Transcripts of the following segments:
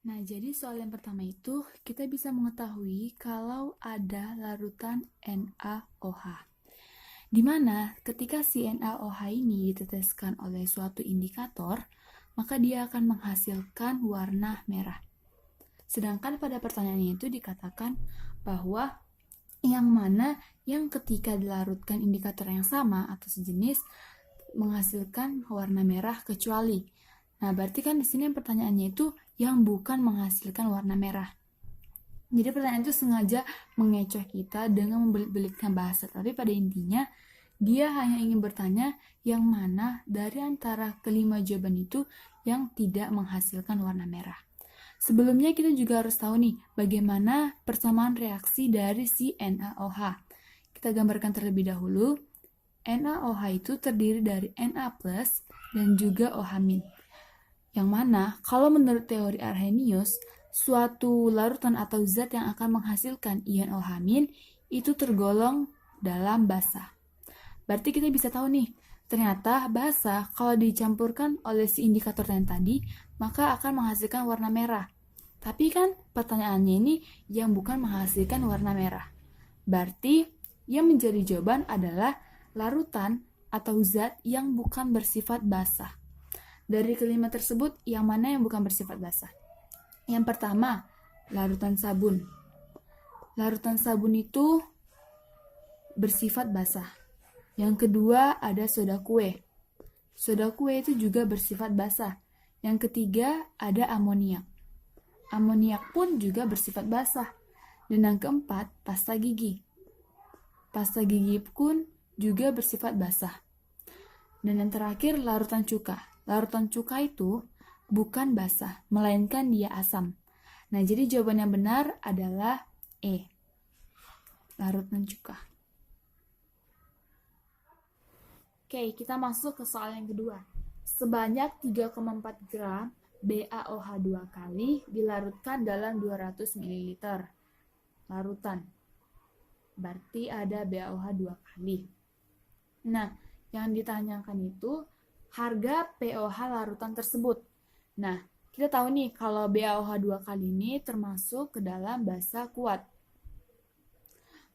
Nah, jadi soal yang pertama itu kita bisa mengetahui kalau ada larutan NaOH. Di mana ketika si NaOH ini diteteskan oleh suatu indikator, maka dia akan menghasilkan warna merah. Sedangkan pada pertanyaannya itu dikatakan bahwa yang mana yang ketika dilarutkan indikator yang sama atau sejenis menghasilkan warna merah kecuali. Nah, berarti kan di sini pertanyaannya itu yang bukan menghasilkan warna merah. Jadi pertanyaan itu sengaja mengecoh kita dengan membelit-belitkan bahasa, tapi pada intinya dia hanya ingin bertanya yang mana dari antara kelima jawaban itu yang tidak menghasilkan warna merah. Sebelumnya kita juga harus tahu nih bagaimana persamaan reaksi dari si NaOH. Kita gambarkan terlebih dahulu. NaOH itu terdiri dari Na+ dan juga OH-. Yang mana kalau menurut teori Arrhenius, suatu larutan atau zat yang akan menghasilkan ion OH- itu tergolong dalam basa. Berarti kita bisa tahu nih, ternyata basa kalau dicampurkan oleh si indikator yang tadi, maka akan menghasilkan warna merah. Tapi kan pertanyaannya ini yang bukan menghasilkan warna merah. Berarti yang menjadi jawaban adalah larutan atau zat yang bukan bersifat basah. Dari kelima tersebut, yang mana yang bukan bersifat basah? Yang pertama, larutan sabun. Larutan sabun itu bersifat basah. Yang kedua ada soda kue. Soda kue itu juga bersifat basah. Yang ketiga ada amoniak. Amoniak pun juga bersifat basah. Dan yang keempat, pasta gigi. Pasta gigi pun juga bersifat basah. Dan yang terakhir, larutan cuka. Larutan cuka itu bukan basah, melainkan dia asam. Nah, jadi jawaban yang benar adalah E. Larutan cuka. Oke, kita masuk ke soal yang kedua. Sebanyak 3,4 gram BaOH 2 kali dilarutkan dalam 200 ml larutan. Berarti ada BaOH 2 kali. Nah, yang ditanyakan itu harga pOH larutan tersebut. Nah, kita tahu nih kalau BaOH 2 kali ini termasuk ke dalam basa kuat.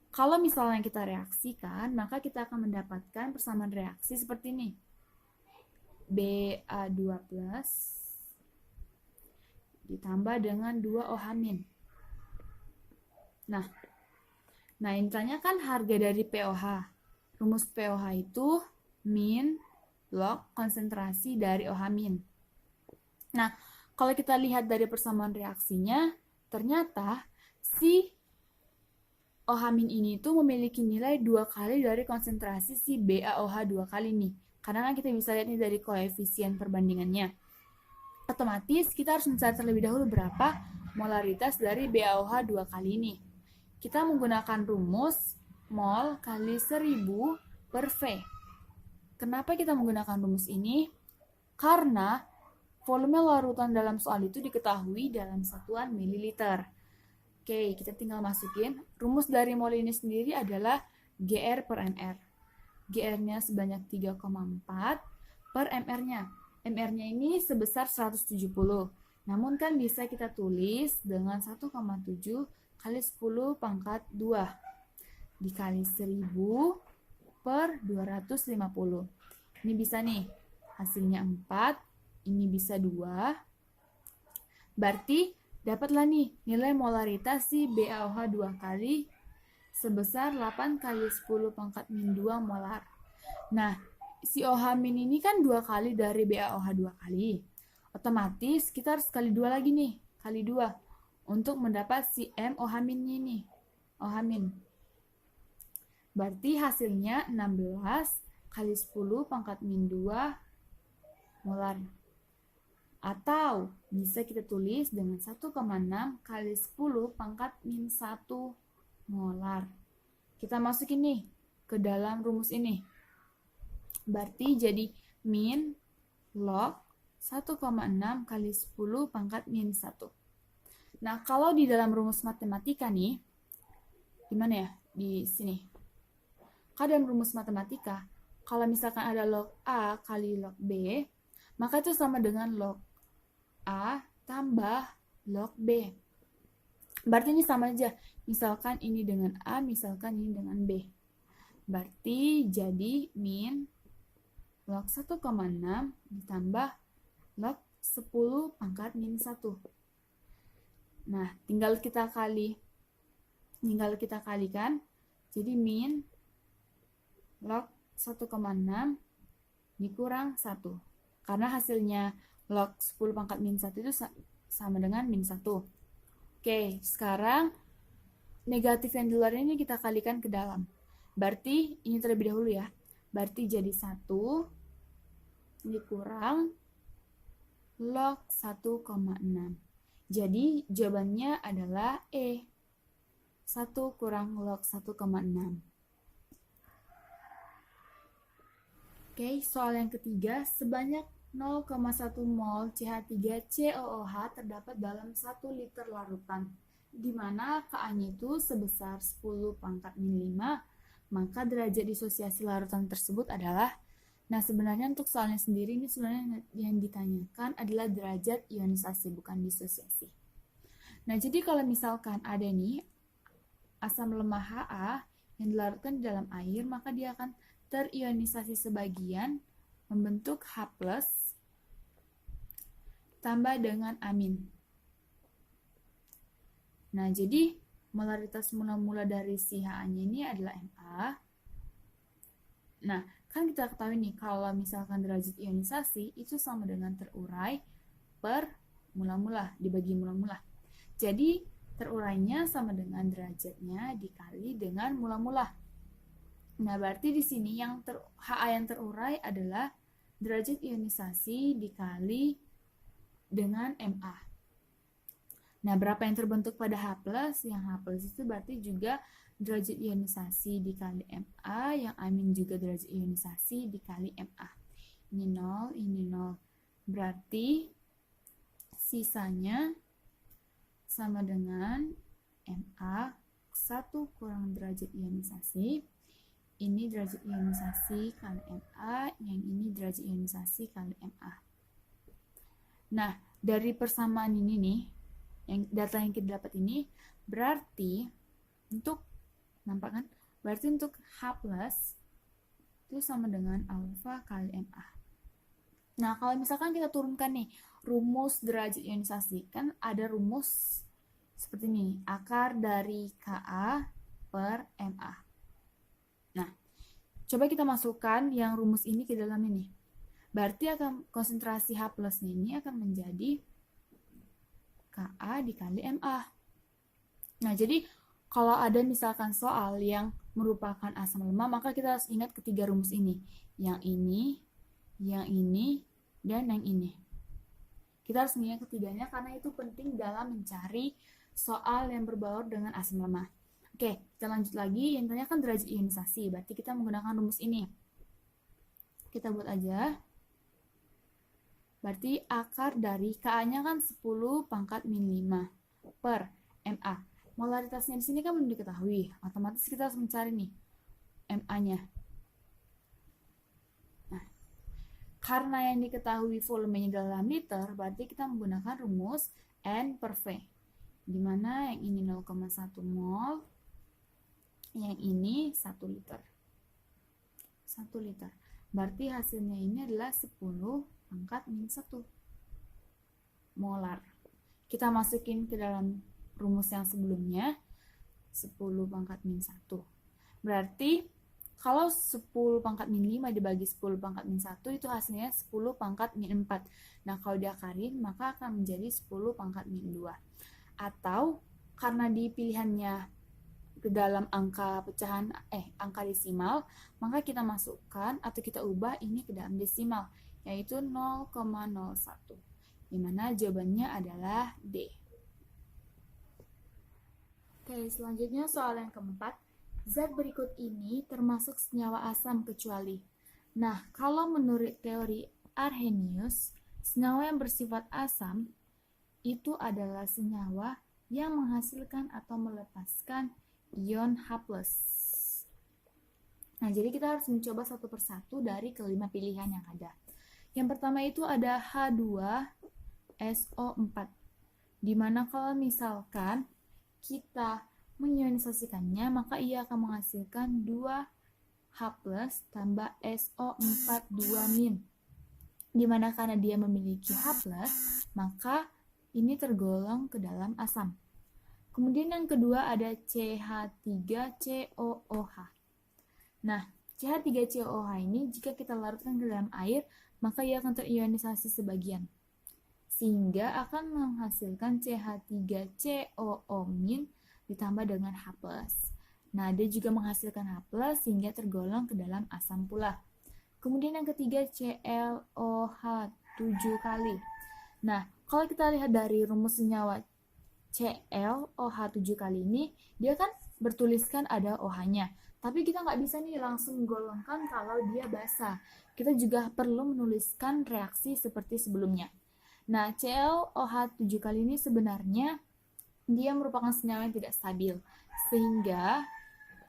Kalau misalnya kita reaksikan, maka kita akan mendapatkan persamaan reaksi seperti ini. Ba2 plus ditambah dengan 2OH-. Nah, ini ditanyakan harga dari pOH. Rumus pOH itu min log konsentrasi dari OH-. Nah, kalau kita lihat dari persamaan reaksinya, ternyata si OH- ini tuh memiliki nilai 2 kali dari konsentrasi si BaOH 2 kali nih. Karena kan kita bisa lihat nih dari koefisien perbandingannya. Otomatis kita harus mencari terlebih dahulu berapa molaritas dari BaOH 2 kali ini. Kita menggunakan rumus mol kali 1000 per V. Kenapa kita menggunakan rumus ini? Karena volume larutan dalam soal itu diketahui dalam satuan mililiter. Oke, kita tinggal masukin. Rumus dari mol ini sendiri adalah GR per MR. GR-nya sebanyak 3,4 per MR-nya. MR-nya ini sebesar 170. Namun kan bisa kita tulis dengan 1,7 kali 10 pangkat 2 dikali 1000 per 250. Ini bisa nih, hasilnya 4, ini bisa 2. Berarti dapatlah nih nilai molaritas si BaOH 2 kali sebesar 8 kali 10 pangkat min 2 molar. Nah, si OH- ini kan 2 kali dari BaOH 2 kali. Otomatis kita harus kali 2 lagi nih, kali 2 untuk mendapat si MOH-nya nih, OH-. Berarti hasilnya 16 kali 10 pangkat min 2 molar. Atau bisa kita tulis dengan 1,6 kali 10 pangkat min 1 molar. Kita masukin nih ke dalam rumus ini. Berarti jadi min log 1,6 kali 10 pangkat min 1. Nah, kalau di dalam rumus matematika nih, gimana ya? Di sini. Kalau dalam rumus matematika, kalau misalkan ada log A kali log B, maka itu sama dengan log A tambah log B. Berarti ini sama aja. Misalkan ini dengan A, misalkan ini dengan B. Berarti jadi min log 1,6 ditambah log 10 pangkat min 1. Nah, tinggal kita kalikan. Jadi min log 1,6 dikurang 1. Karena hasilnya log 10 pangkat min 1 itu sama dengan min 1. Oke, sekarang negatif yang di luar ini kita kalikan ke dalam. Berarti ini terlebih dahulu ya. Berarti jadi 1 dikurang log 1,6. Jadi jawabannya adalah E. 1 kurang log 1,6. Oke, soal yang ketiga, sebanyak 0,1 mol CH3COOH terdapat dalam 1 liter larutan, di mana Ka-nya itu sebesar 10 pangkat min 5, maka derajat disosiasi larutan tersebut adalah, nah sebenarnya untuk soalnya sendiri ini sebenarnya yang ditanyakan adalah derajat ionisasi, bukan disosiasi. Nah, jadi kalau misalkan ada nih asam lemah Ha yang dilarutkan di dalam air, maka dia akan terionisasi sebagian membentuk H+ tambah dengan amin. Nah, jadi molaritas mula-mula dari si Ha-nya ini adalah Ma. Nah, kan kita ketahui nih kalau misalkan derajat ionisasi itu sama dengan terurai per mula-mula dibagi mula-mula. Jadi terurainya sama dengan derajatnya dikali dengan mula-mula. Nah, berarti di sini yang Ha yang terurai adalah derajat ionisasi dikali dengan Ma. Nah, berapa yang terbentuk pada H+? Yang H+ itu berarti juga derajat ionisasi dikali Ma, yang amin juga derajat ionisasi dikali Ma. Ini 0, ini 0. Berarti sisanya sama dengan Ma 1 kurang derajat ionisasi. Ini derajat ionisasi kali Ma, yang ini derajat ionisasi kali Ma. Nah, dari persamaan ini nih, data yang kita dapat ini, berarti untuk, nampak kan? Berarti untuk H+ itu sama dengan alfa kali Ma. Nah, kalau misalkan kita turunkan nih, rumus derajat ionisasi, kan ada rumus seperti ini, akar dari Ka per Ma. Nah, coba kita masukkan yang rumus ini ke dalam ini. Berarti akan konsentrasi H+ ini akan menjadi Ka dikali Ma. Nah, jadi kalau ada misalkan soal yang merupakan asam lemah, maka kita harus ingat ketiga rumus ini. Yang ini, dan yang ini. Kita harus mengingat ketiganya karena itu penting dalam mencari soal yang berbaur dengan asam lemah. Oke, kita lanjut lagi. Yang ditanyakan derajat ionisasi. Berarti kita menggunakan rumus ini. Kita buat aja. Berarti akar dari Ka-nya kan 10 pangkat min 5 per Ma. Molaritasnya di sini kan belum diketahui. Otomatis kita harus mencari nih Ma-nya. Nah, karena yang diketahui volumenya dalam liter, berarti kita menggunakan rumus N per V. Dimana yang ini 0,1 mol, yang ini 1 liter. 1 liter. Berarti hasilnya ini adalah 10 pangkat min 1 molar. Kita masukin ke dalam rumus yang sebelumnya, 10 pangkat min 1. Berarti kalau 10 pangkat min 5 dibagi 10 pangkat min 1 itu hasilnya 10 pangkat min 4. Nah, kalau diakarin maka akan menjadi 10 pangkat min 2. Atau karena di pilihannya ke dalam angka pecahan angka desimal, maka kita masukkan atau kita ubah ini ke dalam desimal, yaitu 0,01, dimana jawabannya adalah D. Oke, selanjutnya soal yang keempat. Zat berikut ini termasuk senyawa asam kecuali. Nah, kalau menurut teori Arrhenius, senyawa yang bersifat asam itu adalah senyawa yang menghasilkan atau melepaskan ion H+. Nah, jadi kita harus mencoba satu persatu dari kelima pilihan yang ada. Yang pertama itu ada H2SO4. Dimana kalau misalkan kita mengionisasikannya, maka ia akan menghasilkan 2H plus tambah SO4 2-. Dimana karena dia memiliki H plus, maka ini tergolong ke dalam asam. Kemudian yang kedua ada CH3COOH. Nah, CH3COOH ini jika kita larutkan ke dalam air, maka ia akan terionisasi sebagian, sehingga akan menghasilkan CH3COO- ditambah dengan H+. Nah, dia juga menghasilkan H+, sehingga tergolong ke dalam asam pula. Kemudian yang ketiga ClOH 7 kali. Nah, kalau kita lihat dari rumus senyawa ClOH 7 kali ini, dia kan bertuliskan ada OH-nya. Tapi kita nggak bisa nih langsung golongkan kalau dia basah. Kita juga perlu menuliskan reaksi seperti sebelumnya. Nah, ClOH 7 kali ini sebenarnya dia merupakan senyawa yang tidak stabil. Sehingga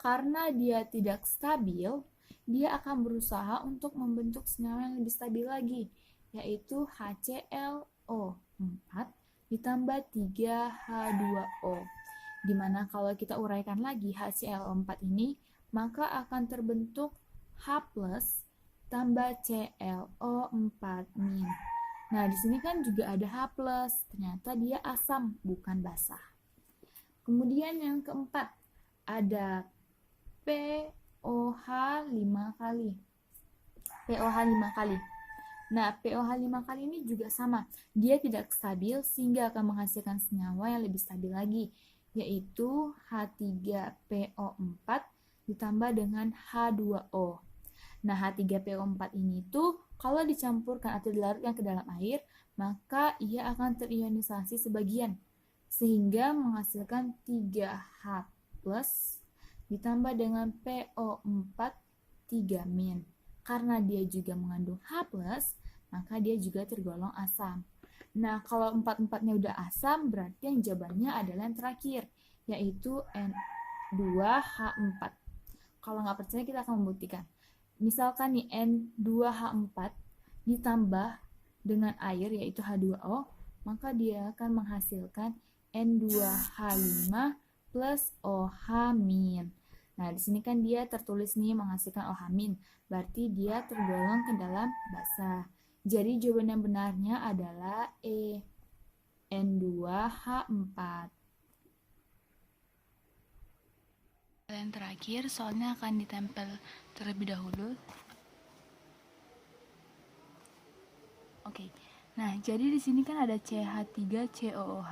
karena dia tidak stabil, dia akan berusaha untuk membentuk senyawa yang lebih stabil lagi, yaitu HClO4 ditambah 3H2O. Dimana kalau kita uraikan lagi HClO4 ini, maka akan terbentuk H plus tambah ClO4-. Nah, di sini kan juga ada H+, ternyata dia asam, bukan basah. Kemudian yang keempat, ada POH 5 kali. POH 5 kali. Nah, POH 5 kali ini juga sama. Dia tidak stabil sehingga akan menghasilkan senyawa yang lebih stabil lagi, yaitu H3PO4 ditambah dengan H2O. Nah, H3PO4 ini tuh kalau dicampurkan atau dilarutkan ke dalam air, maka ia akan terionisasi sebagian, sehingga menghasilkan 3H plus ditambah dengan PO4 3-. Karena dia juga mengandung H plus, maka dia juga tergolong asam. Nah, kalau 4-4-nya udah asam, berarti yang jawabannya adalah yang terakhir, yaitu N2H4. Kalau nggak percaya, kita akan membuktikan. Misalkan nih N2H4 ditambah dengan air yaitu H2O, maka dia akan menghasilkan N2H5 plus OH-. Nah, di sini kan dia tertulis nih menghasilkan OH-, berarti dia tergolong ke dalam basah. Jadi jawaban yang benarnya adalah E, N2H4. Yang terakhir, soalnya akan ditempel terlebih dahulu. Oke. Nah, jadi di sini kan ada CH3COOH,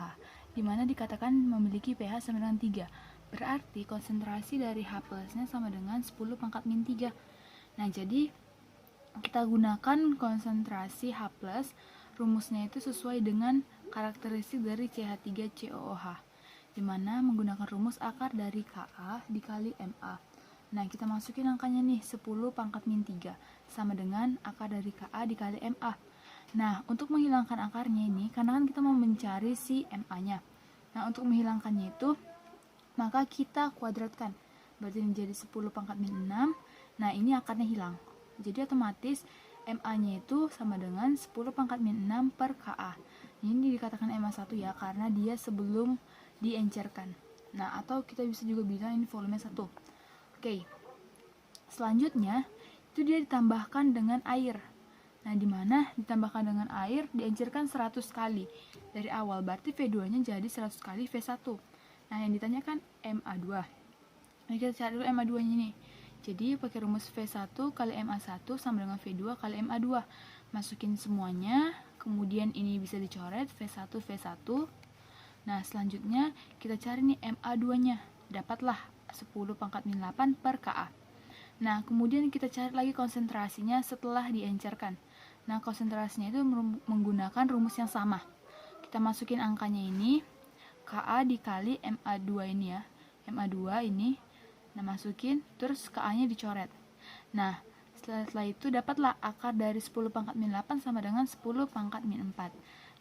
di mana dikatakan memiliki pH sama dengan 3. Berarti konsentrasi dari H plus-nya sama dengan 10 pangkat min 3. Nah, jadi kita gunakan konsentrasi H plus, rumusnya itu sesuai dengan karakteristik dari CH3COOH, di mana menggunakan rumus akar dari Ka dikali Ma. Nah, kita masukin angkanya nih, 10 pangkat min 3 sama dengan akar dari Ka dikali Ma. Nah, untuk menghilangkan akarnya ini, karena kan kita mau mencari si Ma-nya. Nah, untuk menghilangkannya itu, maka kita kuadratkan. Berarti menjadi 10 pangkat min 6. Nah, ini akarnya hilang. Jadi otomatis Ma-nya itu sama dengan 10 pangkat min 6 per Ka. Ini dikatakan Ma1 ya, karena dia sebelum diencerkan. Nah, atau kita bisa juga bilang ini volume 1. Oke. Selanjutnya, itu dia ditambahkan dengan air. Nah, di mana ditambahkan dengan air diencerkan 100 kali dari awal, berarti V2-nya jadi 100 kali V1. Nah, yang ditanyakan Ma2. Nah, kita cari dulu Ma2-nya nih. Jadi, pakai rumus V1 kali Ma1 sama dengan V2 kali Ma2. Masukin semuanya, kemudian ini bisa dicoret V1 V1. Nah, selanjutnya kita cari nih Ma2-nya. Dapatlah 10 pangkat min 8 per Ka. Nah, kemudian kita cari lagi konsentrasinya setelah diencerkan. Nah, konsentrasinya itu menggunakan rumus yang sama. Kita masukin angkanya ini, Ka dikali Ma2 ini ya. Ma2 ini, nah masukin, terus Ka-nya dicoret. Nah, setelah itu dapatlah akar dari 10 pangkat min 8 sama dengan 10 pangkat min 4.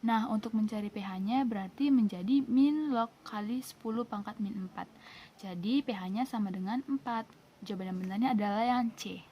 Nah, untuk mencari pH-nya berarti menjadi min log kali 10 pangkat min 4. Jadi, pH-nya sama dengan 4. Jawaban yang benarnya adalah yang C.